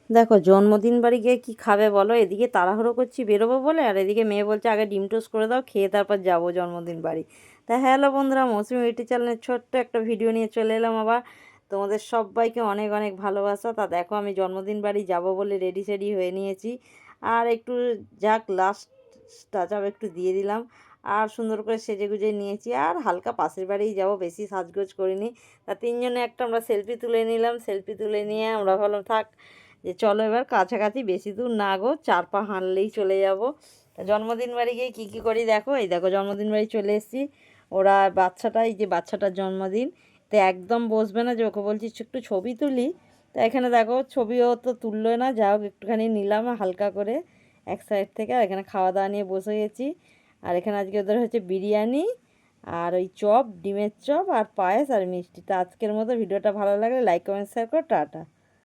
দেখো জন্মদিন বাড়ি গিয়ে কী খাবে বলো, এদিকে তাড়াহুড়ো করছি বেরোবো বলে, আর এদিকে মেয়ে বলছে আগে ডিম টোস্ট করে দাও, খেয়ে তারপর যাবো জন্মদিন বাড়ি। তা হ্যালো বন্ধুরা, মৌসুমি ইউটিউব চ্যানেলের ছোট্ট একটা ভিডিও নিয়ে চলে এলাম আবার। তোমাদের সবাইকে অনেক অনেক ভালোবাসা। তা দেখো আমি জন্মদিন বাড়ি যাব বলে রেডি সেডি হয়ে নিয়েছি, আর একটু যাক লাস্ট টাচ আপ একটু দিয়ে দিলাম, আর সুন্দর করে সেজে গুজে নিয়েছি, আর হালকা পাশের বাড়িই যাব, বেশি সাজগোজ করিনি। তা তিনজনে একটা আমরা সেলফি তুলে নিলাম, সেলফি তুলে নিয়ে আমরা ভাবলাম থাক যে চলো এবার কাছাকাছি, বেশি দূর না গো, 4 পা হাঁটলেই চলে যাব। জন্মদিন বাড়ি গিয়ে কী কী করি দেখো, এই দেখো জন্মদিন বাড়ি চলে এসেছি। ওরা বাচ্চাটা, এই যে বাচ্চাটার জন্মদিন, তো একদম বসবে না, যে ওকে বলছি একটু ছবি তুলি। তো এখানে দেখো ছবিও তো তুললো না, যা হোক একটুখানি নিলাম হালকা করে এক সাইড থেকে। আর এখানে খাওয়া দাওয়া নিয়ে বসে গেছি। আর এখানে আজকে ওদের হচ্ছে বিরিয়ানি, আর ওই চপ, ডিমের চপ, আর পায়েস, আর মিষ্টি। তো আজকের মতো ভিডিওটা ভালো লাগলে লাইক কমেন্ট শেয়ার করো, টাটা।